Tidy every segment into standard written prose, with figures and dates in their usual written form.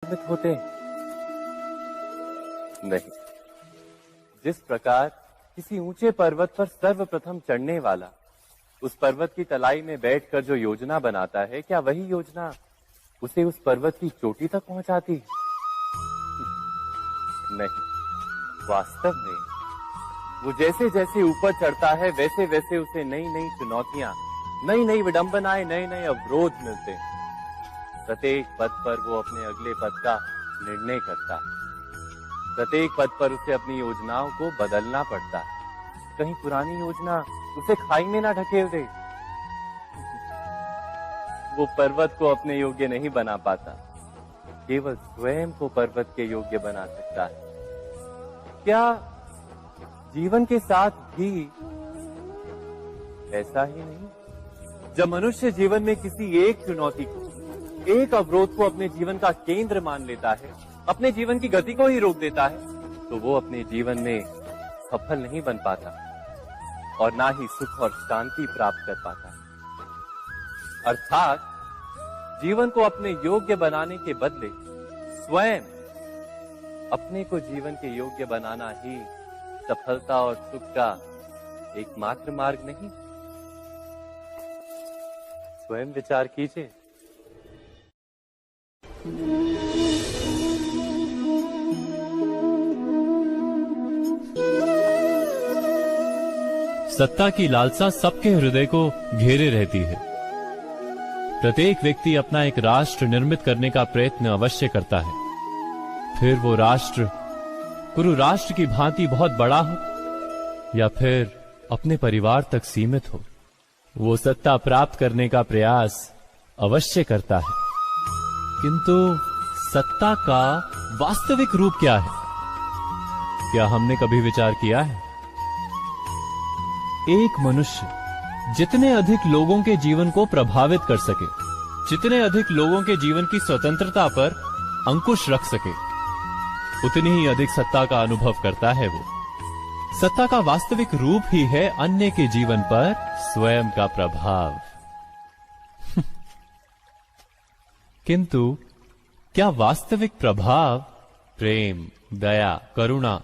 निर्मित होते हैं? नहीं। जिस प्रकार किसी ऊंचे पर्वत पर सर्वप्रथम चढ़ने वाला उस पर्वत की तलाई में बैठकर जो योजना बनाता है, क्या वही योजना उसे उस पर्वत की चोटी तक पहुंचाती है? नहीं। वास्तव में वो जैसे जैसे ऊपर चढ़ता है वैसे वैसे उसे नई नई चुनौतियां, नई नई विडंबनाएं, नए नए अवरोध मिलते हैं। प्रत्येक पद पर वो अपने अगले पद का निर्णय करता है। प्रत्येक पद पर उसे अपनी योजनाओं को बदलना पड़ता है। कहीं पुरानी योजना उसे खाई में ना ढकेल दे। वो पर्वत को अपने योग्य नहीं बना पाता, केवल स्वयं को पर्वत के योग्य बना सकता है। क्या जीवन के साथ भी ऐसा ही नहीं? जब मनुष्य जीवन में किसी एक चुनौती को, एक अवरोध को अपने जीवन का केंद्र मान लेता है, अपने जीवन की गति को ही रोक देता है, तो वो अपने जीवन में सफल नहीं बन पाता और ना ही सुख और शांति प्राप्त कर पाता। अर्थात जीवन को अपने योग्य बनाने के बदले स्वयं अपने को जीवन के योग्य बनाना ही सफलता और सुख का एकमात्र मार्ग नहीं? स्वयं विचार कीजिए। सत्ता की लालसा सबके हृदय को घेरे रहती है। प्रत्येक व्यक्ति अपना एक राष्ट्र निर्मित करने का प्रयत्न अवश्य करता है। फिर वो राष्ट्र कुरु राष्ट्र की भांति बहुत बड़ा हो या फिर अपने परिवार तक सीमित हो, वो सत्ता प्राप्त करने का प्रयास अवश्य करता है। किंतु सत्ता का वास्तविक रूप क्या है? क्या हमने कभी विचार किया है? एक मनुष्य जितने अधिक लोगों के जीवन को प्रभावित कर सके, जितने अधिक लोगों के जीवन की स्वतंत्रता पर अंकुश रख सके, उतनी ही अधिक सत्ता का अनुभव करता है वो। सत्ता का वास्तविक रूप ही है अन्य के जीवन पर स्वयं का प्रभाव। किंतु क्या वास्तविक प्रभाव प्रेम, दया, करुणा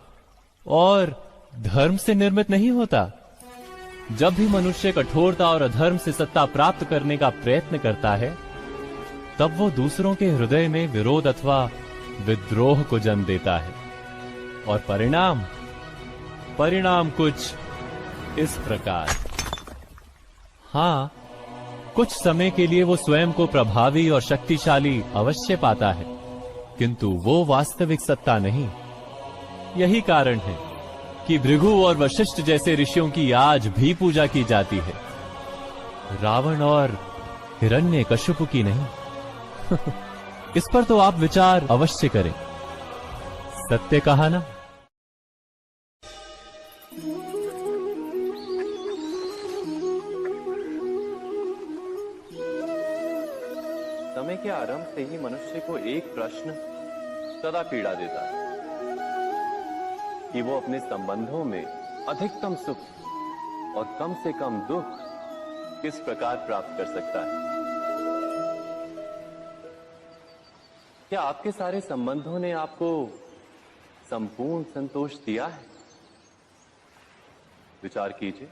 और धर्म से निर्मित नहीं होता? जब भी मनुष्य कठोरता और अधर्म से सत्ता प्राप्त करने का प्रयत्न करता है, तब वो दूसरों के हृदय में विरोध अथवा विद्रोह को जन्म देता है। और परिणाम कुछ इस प्रकार। हां, कुछ समय के लिए वो स्वयं को प्रभावी और शक्तिशाली अवश्य पाता है, किंतु वो वास्तविक सत्ता नहीं। यही कारण है कि भृगु और वशिष्ठ जैसे ऋषियों की आज भी पूजा की जाती है, रावण और हिरण्यकशिपु की नहीं। इस पर तो आप विचार अवश्य करें। सत्य कहा ना? समय के आरंभ से ही मनुष्य को एक प्रश्न सदा पीड़ा देता है कि वो अपने संबंधों में अधिकतम सुख और कम से कम दुख किस प्रकार प्राप्त कर सकता है। क्या आपके सारे संबंधों ने आपको संपूर्ण संतोष दिया है? विचार कीजिए।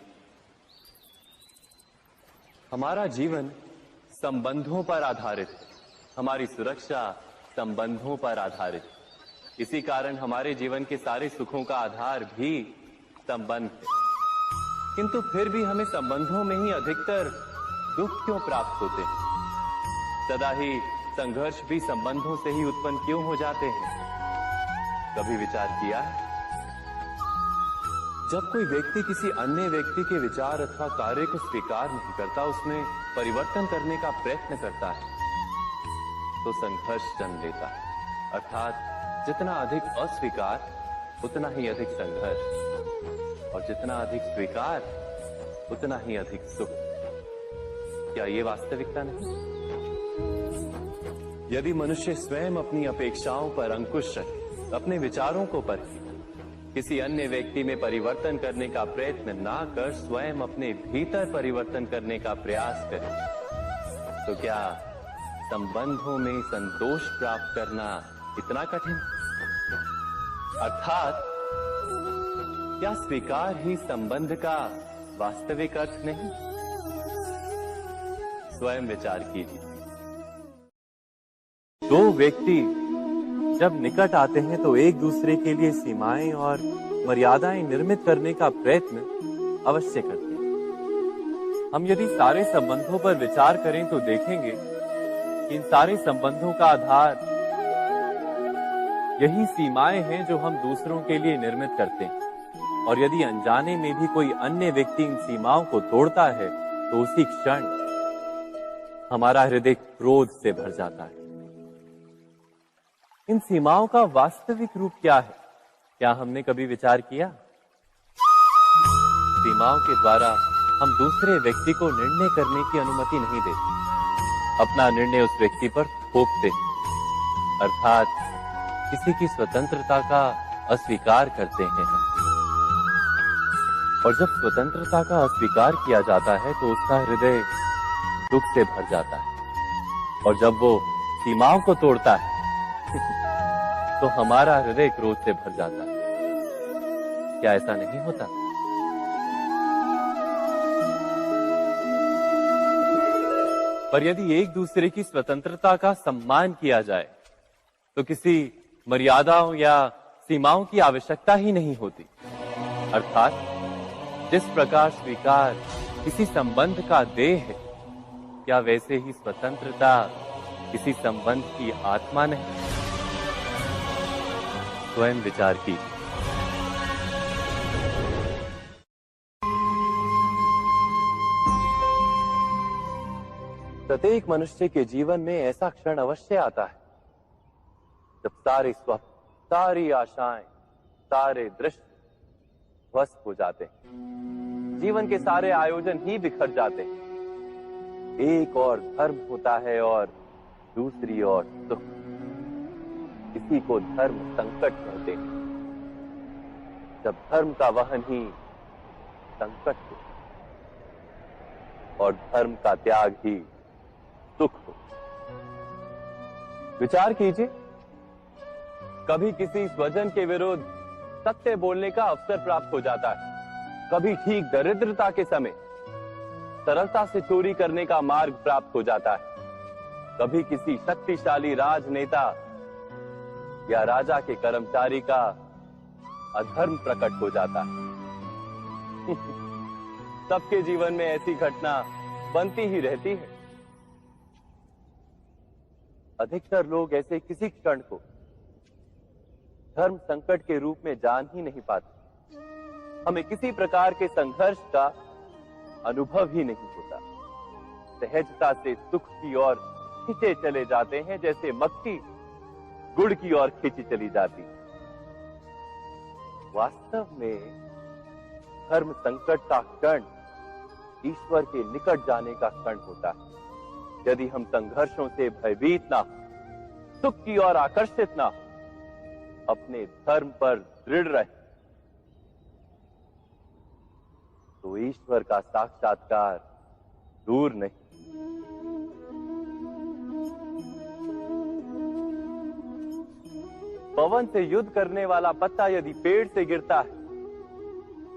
हमारा जीवन संबंधों पर आधारित है, हमारी सुरक्षा संबंधों पर आधारित है। इसी कारण हमारे जीवन के सारे सुखों का आधार भी संबंध है। किंतु फिर भी हमें संबंधों में ही अधिकतर दुख क्यों प्राप्त होते हैं? सदा ही संघर्ष भी संबंधों से ही उत्पन्न क्यों हो जाते हैं? कभी विचार किया है? जब कोई व्यक्ति किसी अन्य व्यक्ति के विचार अथवा कार्य को स्वीकार नहीं करता, उसमें परिवर्तन करने का प्रयत्न करता है, तो संघर्ष जन्म लेता है। अर्थात जितना अधिक अस्वीकार उतना ही अधिक संघर्ष, और जितना अधिक स्वीकार उतना ही अधिक सुख। क्या ये वास्तविकता नहीं? यदि मनुष्य स्वयं अपनी अपेक्षाओं पर अंकुश रखे, अपने विचारों को परखे, किसी अन्य व्यक्ति में परिवर्तन करने का प्रयत्न ना कर स्वयं अपने भीतर परिवर्तन करने का प्रयास करे, तो क्या संबंधों में संतोष प्राप्त करना इतना कठिन? अर्थात क्या स्वीकार ही संबंध का वास्तविक अर्थ नहीं? स्वयं विचार कीजिए। दो व्यक्ति जब निकट आते हैं तो एक दूसरे के लिए सीमाएं और मर्यादाएं निर्मित करने का प्रयत्न अवश्य करते हैं। हम यदि सारे संबंधों पर विचार करें तो देखेंगे कि इन सारे संबंधों का आधार यही सीमाएं हैं जो हम दूसरों के लिए निर्मित करते हैं। और यदि अनजाने में भी कोई अन्य व्यक्ति इन सीमाओं को तोड़ता है तो उसी क्षण हमारा हृदय क्रोध से भर जाता है। इन सीमाओं का वास्तविक रूप क्या है? क्या हमने कभी विचार किया? सीमाओं के द्वारा हम दूसरे व्यक्ति को निर्णय करने की अनुमति नहीं देते। अपना निर्णय उस व्यक्ति पर थोपते हैं, अर्थात किसी की स्वतंत्रता का अस्वीकार करते हैं हम। और जब स्वतंत्रता का अस्वीकार किया जाता है तो उसका हृदय दुख से भर जाता है। और जब वो सीमाओं को तोड़ता है तो हमारा हृदय क्रोध से भर जाता है। क्या ऐसा नहीं होता? पर यदि एक दूसरे की स्वतंत्रता का सम्मान किया जाए तो किसी मर्यादाओं या सीमाओं की आवश्यकता ही नहीं होती। अर्थात जिस प्रकार स्वीकार किसी संबंध का देह है, क्या वैसे ही स्वतंत्रता किसी संबंध की आत्मा नहीं? स्वयं विचार कीजिए। प्रत्येक मनुष्य के जीवन में ऐसा क्षण अवश्य आता है जब सारे स्वप्न, सारी आशाएं, सारे दृश्य ध्वस्त हो जाते हैं। जीवन के सारे आयोजन ही बिखर जाते हैं। एक और धर्म होता है और दूसरी ओर सुख। इसी को धर्म संकट कहते हैं। जब धर्म का वहन ही संकट हो और धर्म का त्याग ही सुख हो। विचार कीजिए, कभी किसी स्वजन के विरुद्ध सत्य बोलने का अवसर प्राप्त हो जाता है, कभी ठीक दरिद्रता के समय सरलता से चोरी करने का मार्ग प्राप्त हो जाता है, कभी किसी शक्तिशाली राजनेता या राजा के कर्मचारी का अधर्म प्रकट हो जाता है। सबके जीवन में ऐसी घटना बनती ही रहती है। अधिकतर लोग ऐसे किसी क्षण को धर्म संकट के रूप में जान ही नहीं पाते। हमें किसी प्रकार के संघर्ष का अनुभव ही नहीं होता। सहजता से सुख की ओर खींचे चले जाते हैं, जैसे मक्खी गुड़ की ओर खींची चली जाती। वास्तव में धर्म संकट का क्षण ईश्वर के निकट जाने का क्षण होता है। यदि हम संघर्षों से भयभीत ना हो, सुख की ओर आकर्षित ना हो, अपने धर्म पर दृढ़ रहे, तो ईश्वर का साक्षात्कार दूर नहीं। पवन से युद्ध करने वाला पत्ता यदि पेड़ से गिरता है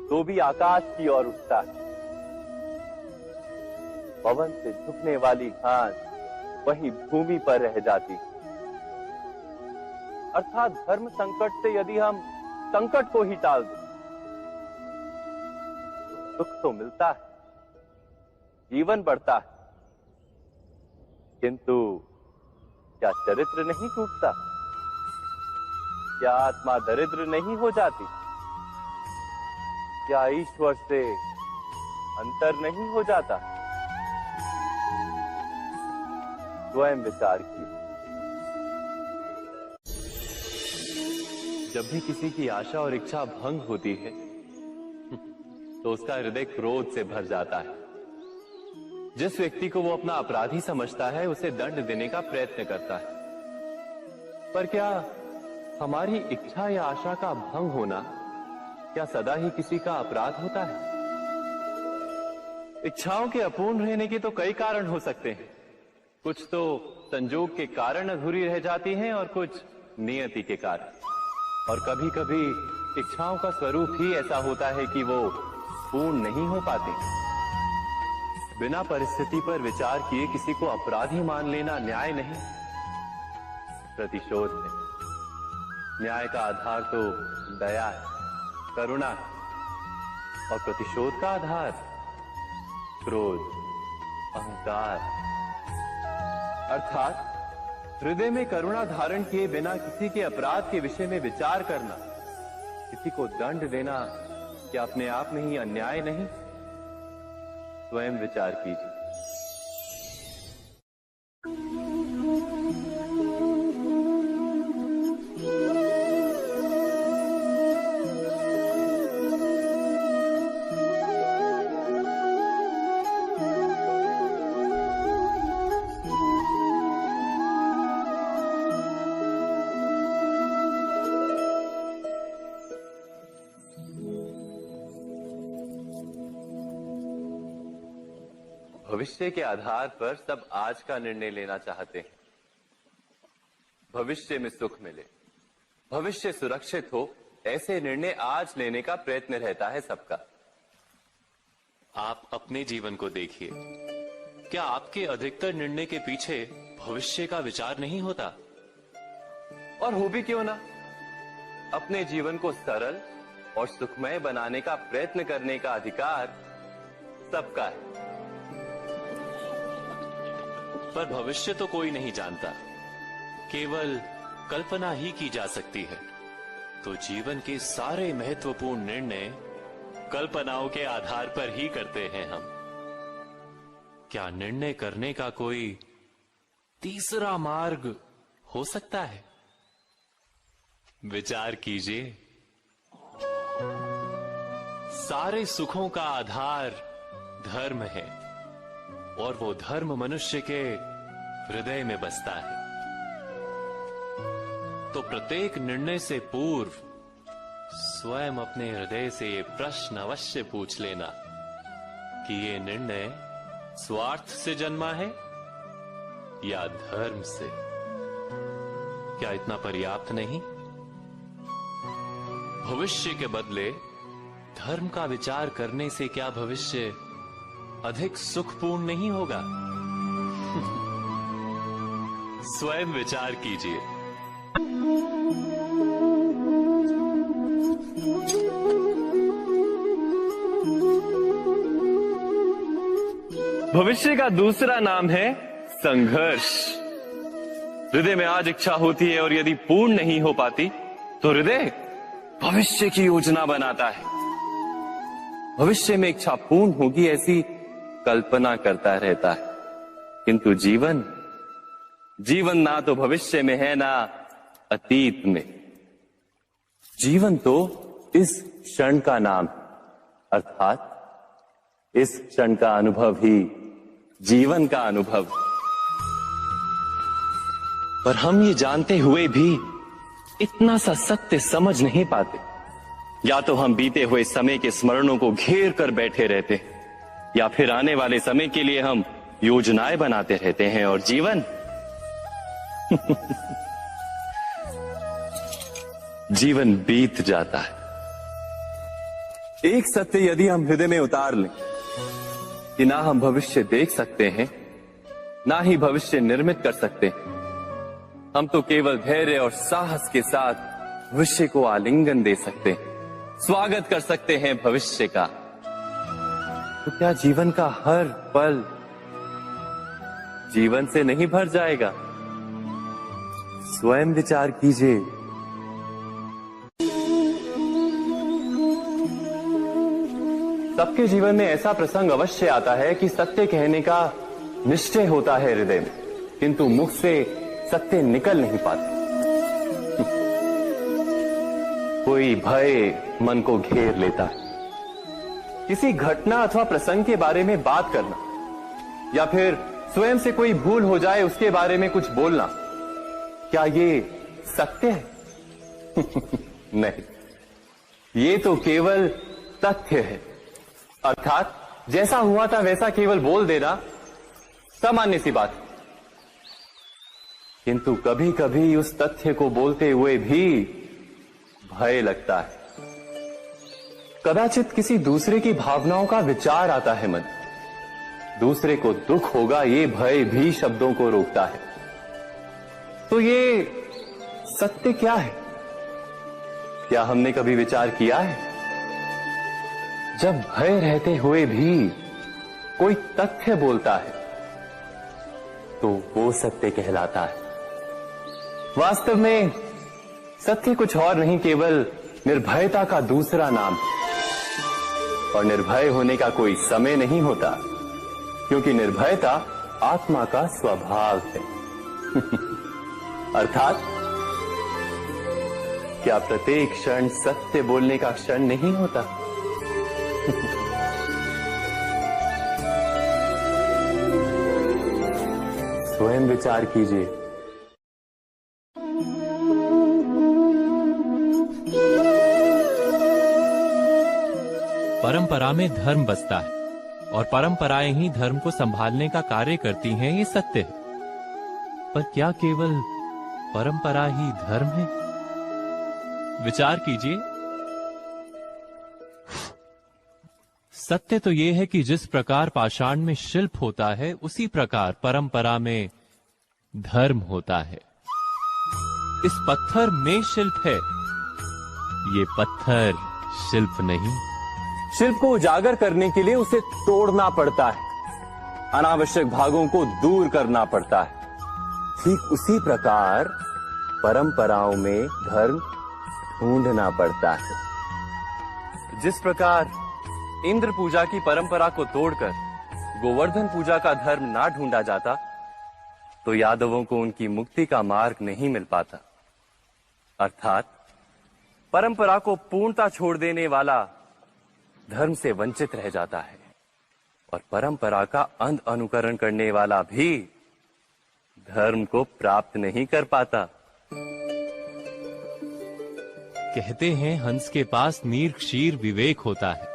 तो भी आकाश की ओर उठता है। पवन से झुकने वाली घास वहीं भूमि पर रह जाती है। अर्थात धर्म संकट से यदि हम संकट को ही टाल दें तो सुख तो मिलता है, जीवन बढ़ता है, किंतु क्या चरित्र नहीं टूटता? क्या आत्मा दरिद्र नहीं हो जाती? क्या ईश्वर से अंतर नहीं हो जाता? स्वयं विचार कीजिए। जब भी किसी की आशा और इच्छा भंग होती है तो उसका हृदय क्रोध से भर जाता है। जिस व्यक्ति को वो अपना अपराधी समझता है उसे दंड देने का प्रयत्न करता है। पर क्या हमारी इच्छा या आशा का भंग होना क्या सदा ही किसी का अपराध होता है? इच्छाओं के अपूर्ण रहने के तो कई कारण हो सकते हैं। कुछ तो संजोग के कारण अधूरी रह जाती हैं और कुछ नियति के कारण। और कभी कभी इच्छाओं का स्वरूप ही ऐसा होता है कि वो पूर्ण नहीं हो पाते। बिना परिस्थिति पर विचार किए किसी को अपराधी मान लेना न्याय नहीं, प्रतिशोध है। न्याय का आधार तो दया है, करुणा है, और प्रतिशोध का आधार क्रोध, अहंकार। अर्थात हृदय में करुणा धारण किए बिना किसी के अपराध के विषय में विचार करना, किसी को दंड देना, क्या अपने आप में ही अन्याय नहीं? स्वयं विचार कीजिए। भविष्य के आधार पर सब आज का निर्णय लेना चाहते हैं। भविष्य में सुख मिले, भविष्य सुरक्षित हो, ऐसे निर्णय आज लेने का प्रयत्न रहता है सबका। आप अपने जीवन को देखिए, क्या आपके अधिकतर निर्णय के पीछे भविष्य का विचार नहीं होता? और हो भी क्यों ना, अपने जीवन को सरल और सुखमय बनाने का प्रयत्न करने का अधिकार सबका है। पर भविष्य तो कोई नहीं जानता, केवल कल्पना ही की जा सकती है। तो जीवन के सारे महत्वपूर्ण निर्णय कल्पनाओं के आधार पर ही करते हैं हम। क्या निर्णय करने का कोई तीसरा मार्ग हो सकता है? विचार कीजिए। सारे सुखों का आधार धर्म है, और वो धर्म मनुष्य के हृदय में बसता है। तो प्रत्येक निर्णय से पूर्व स्वयं अपने हृदय से ये प्रश्न अवश्य पूछ लेना कि ये निर्णय स्वार्थ से जन्मा है या धर्म से। क्या इतना पर्याप्त नहीं? भविष्य के बदले धर्म का विचार करने से क्या भविष्य अधिक सुखपूर्ण नहीं होगा? स्वयं विचार कीजिए। भविष्य का दूसरा नाम है संघर्ष। हृदय में आज इच्छा होती है और यदि पूर्ण नहीं हो पाती तो हृदय भविष्य की योजना बनाता है। भविष्य में इच्छा पूर्ण होगी ऐसी कल्पना करता रहता है, किंतु जीवन ना तो भविष्य में है ना अतीत में। जीवन तो इस क्षण का नाम, अर्थात इस क्षण का अनुभव ही जीवन का अनुभव। पर हम ये जानते हुए भी इतना सा सत्य समझ नहीं पाते। या तो हम बीते हुए समय के स्मरणों को घेर कर बैठे रहते हैं, या फिर आने वाले समय के लिए हम योजनाएं बनाते रहते हैं, और जीवन जीवन बीत जाता है। एक सत्य यदि हम हृदय में उतार लें कि ना हम भविष्य देख सकते हैं, ना ही भविष्य निर्मित कर सकते हैं, हम तो केवल धैर्य और साहस के साथ भविष्य को आलिंगन दे सकते हैं, स्वागत कर सकते हैं भविष्य का। तो क्या जीवन का हर पल जीवन से नहीं भर जाएगा? स्वयं विचार कीजिए। सबके जीवन में ऐसा प्रसंग अवश्य आता है कि सत्य कहने का निश्चय होता है हृदय में, किंतु मुख से सत्य निकल नहीं पाते। कोई भय मन को घेर लेता है। किसी घटना अथवा प्रसंग के बारे में बात करना, या फिर स्वयं से कोई भूल हो जाए उसके बारे में कुछ बोलना, क्या ये सत्य है? नहीं, ये तो केवल तथ्य है। अर्थात जैसा हुआ था वैसा केवल बोल देना सामान्य सी बात है। किंतु कभी कभी उस तथ्य को बोलते हुए भी भय लगता है। कदाचित किसी दूसरे की भावनाओं का विचार आता है मन, दूसरे को दुख होगा ये भय भी शब्दों को रोकता है। तो ये सत्य क्या है? क्या हमने कभी विचार किया है? जब भय रहते हुए भी कोई तथ्य बोलता है तो वो सत्य कहलाता है। वास्तव में सत्य कुछ और नहीं, केवल निर्भयता का दूसरा नाम है। और निर्भय होने का कोई समय नहीं होता, क्योंकि निर्भयता आत्मा का स्वभाव है। अर्थात क्या प्रत्येक क्षण सत्य बोलने का क्षण नहीं होता? स्वयं विचार कीजिए। परंपरा में धर्म बसता है और परंपराएं ही धर्म को संभालने का कार्य करती हैं, ये सत्य है। पर क्या केवल परंपरा ही धर्म है? विचार कीजिए। सत्य तो यह है कि जिस प्रकार पाषाण में शिल्प होता है, उसी प्रकार परंपरा में धर्म होता है। इस पत्थर में शिल्प है, ये पत्थर शिल्प नहीं। शिल्प को उजागर करने के लिए उसे तोड़ना पड़ता है, अनावश्यक भागों को दूर करना पड़ता है। ठीक उसी प्रकार परंपराओं में धर्म ढूंढना पड़ता है। जिस प्रकार इंद्र पूजा की परंपरा को तोड़कर गोवर्धन पूजा का धर्म ना ढूंढा जाता, तो यादवों को उनकी मुक्ति का मार्ग नहीं मिल पाता। अर्थात परंपरा को पूर्णता छोड़ देने वाला धर्म से वंचित रह जाता है, और परंपरा का अंध अनुकरण करने वाला भी धर्म को प्राप्त नहीं कर पाता। कहते हैं हंस के पास नीर क्षीर विवेक होता है।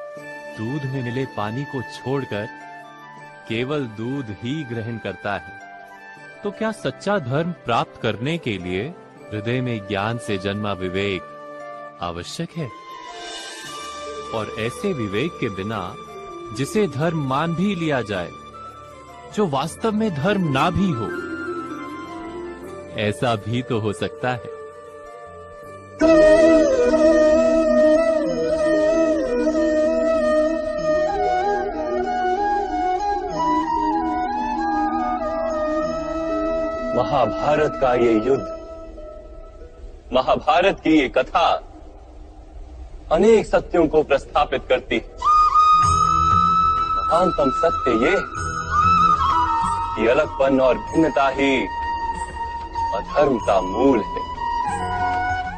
दूध में मिले पानी को छोड़कर केवल दूध ही ग्रहण करता है। तो क्या सच्चा धर्म प्राप्त करने के लिए हृदय में ज्ञान से जन्मा विवेक आवश्यक है? और ऐसे विवेक के बिना जिसे धर्म मान भी लिया जाए, जो वास्तव में धर्म ना भी हो, ऐसा भी तो हो सकता है। महाभारत का ये युद्ध, महाभारत की ये कथा अनेक सत्यों को प्रस्थापित करती है। महानतम सत्य ये कि अलगपन और भिन्नता ही अधर्म का मूल है,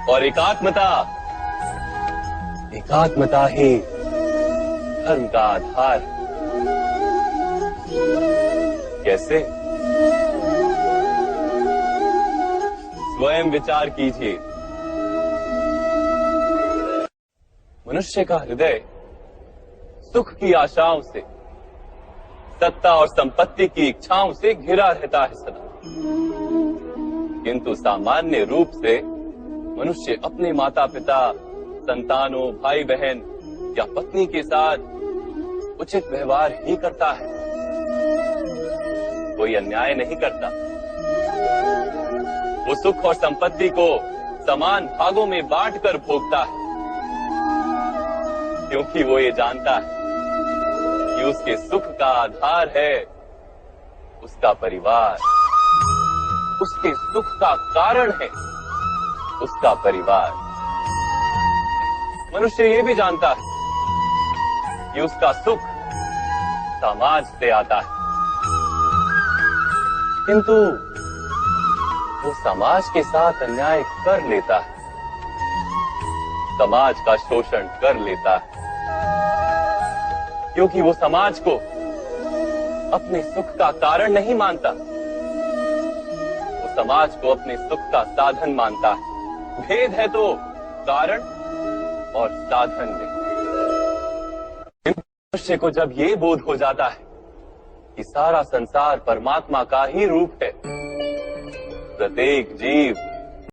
और एकात्मता ही धर्म का आधार है। कैसे? स्वयं विचार कीजिए। मनुष्य का हृदय सुख की आशाओं से, सत्ता और संपत्ति की इच्छाओं से घिरा रहता है सदा। किंतु सामान्य रूप से मनुष्य अपने माता पिता, संतानों, भाई बहन या पत्नी के साथ उचित व्यवहार ही करता है, कोई अन्याय नहीं करता। वो सुख और संपत्ति को समान भागों में बांटकर भोगता है, क्योंकि वो ये जानता है कि उसके सुख का आधार है उसका परिवार, उसके सुख का कारण है उसका परिवार। मनुष्य ये भी जानता है कि उसका सुख समाज से आता है, किंतु वो समाज के साथ अन्याय कर लेता है, समाज का शोषण कर लेता है, क्योंकि वो समाज को अपने सुख का कारण नहीं मानता, वो समाज को अपने सुख का साधन मानता है। भेद है तो कारण और साधन में। मनुष्य को जब ये बोध हो जाता है कि सारा संसार परमात्मा का ही रूप है, प्रत्येक जीव